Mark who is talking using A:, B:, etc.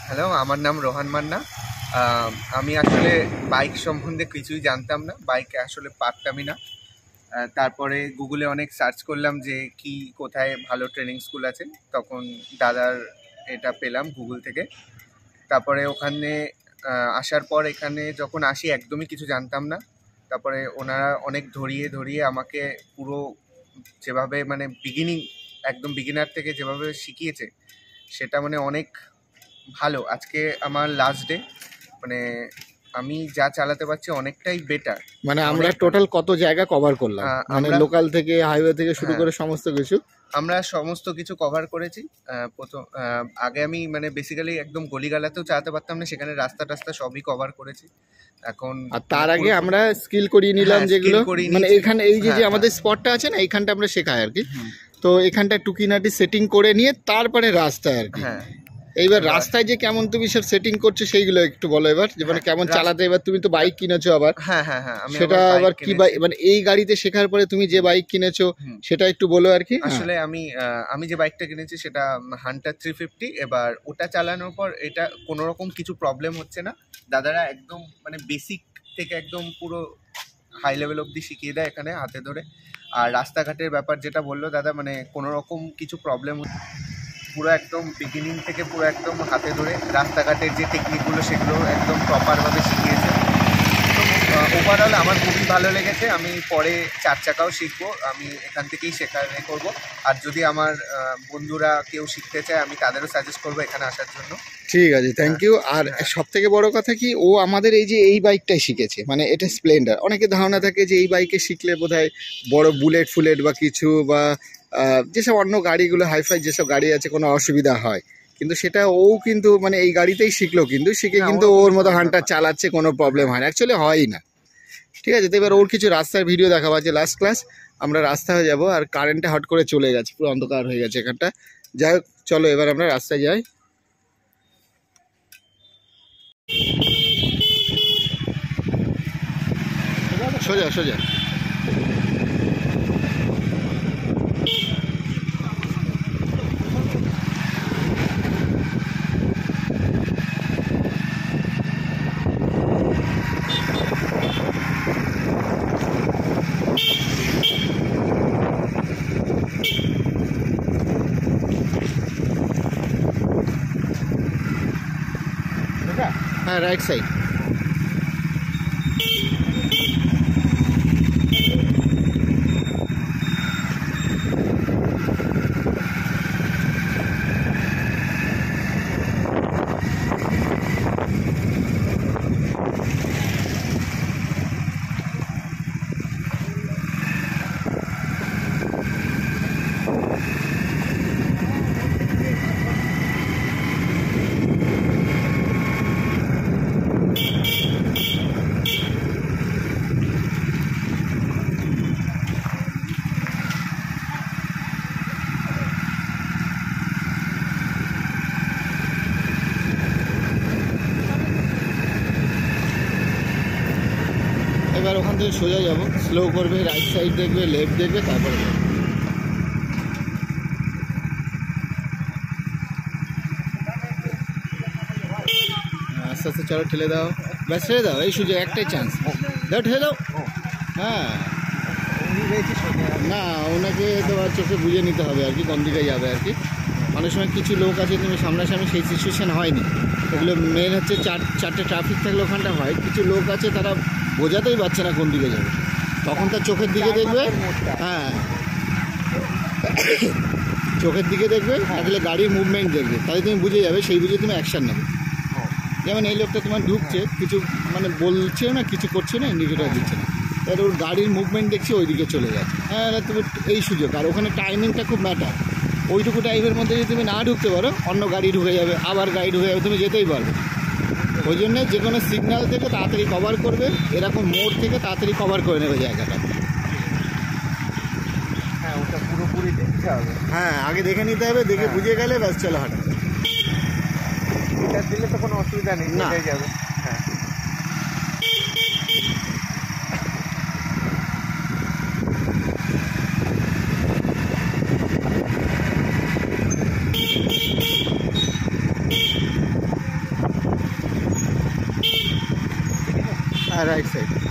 A: Hello, আমার নাম রোহান মান্না। আমি আসলে বাইক সম্বন্ধে কিছুই জানতাম না, বাইকে আসলে পারতামই না। তারপরে গুগলে অনেক সার্চ করলাম যে কি কোথায় ভালো ট্রেনিং স্কুল আছে, তখন দাদার এটা পেলাম গুগল থেকে। তারপরে ওখানে আসার পর এখানে যখন আসি একদমই কিছু জানতাম না। তারপরে ওনারা অনেক ধরিয়ে ধরিয়ে আমাকে পুরো যেভাবে মানে একদম বিগিনার থেকে যেভাবে শিখিয়েছে সেটা মানে অনেক ভালো। আজকে আমার লাস্ট ডে, মানে আমি যা চালাতে পারছি অনেকটাই বেটার।
B: মানে আমরা টোটাল কত জায়গা কভার করলাম, মানে লোকাল থেকে হাইওয়ে থেকে শুরু করে সমস্ত কিছু
A: আমরা সমস্ত কিছু কভার করেছি। প্রথম আগে আমি মানে বেসিক্যালি একদম গলিগালাতেও চালাতে পারতাম না, সেখানে রাস্তা টাস্তা সবই কভার করেছি। এখন
B: আর তার আগে আমরা স্কিল করিয়ে নিলাম, যেগুলো মানে এখানে এই যে আমাদের স্পটটা আছে না, এইখানটা আমরা শেখাই আর কি। তো এখানটা টুকিনাটি সেটিং করে নিয়ে তারপরে রাস্তায় আর কি। এইবার রাস্তায় যে কেমন তুমি সব সেটিং করছো সেইগুলো একটু বলো এবার, যে মানে কেমন চালাতে। এবার তুমি তো বাইক কিনেছো আবার, সেটা আবার কি মানে এই গাড়িতে শেখার পরে তুমি যে বাইক কিনেছো সেটা একটু বলো আর কি।
A: আসলে আমি যে বাইকটা কিনেছি সেটা হান্টার 350। এবার ওটা চালানোর পর এটা কোনো রকম কিছু প্রবলেম হচ্ছে না। দাদারা একদম মানে বেসিক থেকে একদম পুরো হাই লেভেল অবধি শিখিয়ে দেয় এখানে হাতে ধরে। আর রাস্তাঘাটের ব্যাপার যেটা বললো দাদা, মানে কোনো রকম কিছু প্রবলেম পুরো একদম বিগিনিং থেকে পুরো একদম হাতে ধরে রাস্তাঘাটের যে টেকনিকগুলো সেগুলো একদম প্রপারভাবে শিখিয়েছে। তো ওভারঅল আমার খুবই ভালো লেগেছে। আমি পরে 4 চাকাও শিখবো, আমি এখান থেকেই শেখানো করবো। আর যদি আমার বন্ধুরা কেউ শিখতে চায় আমি তাদেরও সাজেস্ট করবো এখানে আসার জন্য।
B: ঠিক আছে, থ্যাংক ইউ। আর সব থেকে বড় কথা কি, ও আমাদের এই যে এই বাইকটাই শিখেছে, মানে এটা স্প্লেন্ডার। অনেকে ধারণা থাকে যে এই বাইকে শিখলে বোধহয় বড় বুলেট ফুলেট বা কিছু বা যেসব অন্য গাড়িগুলো হাইফাই যেসব গাড়ি আছে কোনো অসুবিধা হয়, কিন্তু সেটা ও কিন্তু মানে এই গাড়িতেই শিখলো, কিন্তু শিখে কিন্তু ওর মতো হান্টার চালাচ্ছে, কোনো প্রবলেম হয় না, অ্যাকচুয়ালি হয়ই না। ঠিক আছে, তো এবার ওর কিছু রাস্তার ভিডিও দেখাবো। আছে লাস্ট ক্লাস, আমরা রাস্তা হয়ে যাবো। আর কারেন্টটা হট করে চলে গেছে, পুরো অন্ধকার হয়ে গেছে এখানটা। যাই হোক, চলো এবার আমরা রাস্তায় যাই। সোজা সোজা। হ্যাঁ, রাইট সাইড। এবার ওখান থেকে সোজা যাবো, স্লো করবে, রাইট সাইড দেখবে, লেফট দেখবে, তারপরে আস্তে আস্তে চলো, ঠেলে দাও, ব্যাস ঠেলে দাও। এই সুযোগ একটাই চান্স দাও, ঠেলে দাও। হ্যাঁ, না ওনাকে তোমার চোখে বুঝে নিতে হবে আর কি, কোন দিকে যাবে আর কি। অনেক সময় কিছু লোক আছে তুমি সামনাসামনি, সেই সিচুয়েশান হয়নি। ওগুলো মেন হচ্ছে চারটে ট্রাফিক থাকলে ওখানটা হয়। কিছু লোক আছে তারা বোঝাতেই পারছে না কোন দিকে যাবে, তখন তার চোখের দিকে দেখবে। হ্যাঁ, চোখের দিকে দেখবে, থাকলে গাড়ির মুভমেন্ট দেখবে, তাহলে তুমি বুঝে যাবে, সেই বুঝে তুমি অ্যাকশান নেবে। যেমন এই লোকটা তোমার ঢুকছে, কিছু মানে বলছেও না, কিছু করছে না, ইন্ডিকেটার দিচ্ছে না, তাহলে ওর গাড়ির মুভমেন্ট দেখছি ওই দিকে চলে যাচ্ছে। হ্যাঁ, তুমি এই সুযোগ। আর ওখানে টাইমিংটা খুব ম্যাটার। ওইটুকু টাইমের মধ্যে যদি তুমি না ঢুকতে পারো, অন্য গাড়ি ঢুকে যাবে, আবার গাড়ি ঢুকে যাবে, তুমি যেতেই পারবে। ওই জন্যে যে কোনো সিগন্যাল থেকে তাড়াতাড়ি কভার করবে, এরকম মোড় থেকে তাড়াতাড়ি কভার করে নেবে জায়গাটা।
A: হ্যাঁ, ওটা পুরোপুরি দেখতে হবে।
B: হ্যাঁ, আগে দেখে নিতে হবে, দেখে বুঝে গেলে ব্যাস চলো হাঁটা।
A: এটা দিলে তো কোনো অসুবিধা নেই, হয়ে যাবে। হ্যাঁ,
B: রাইট সাইড।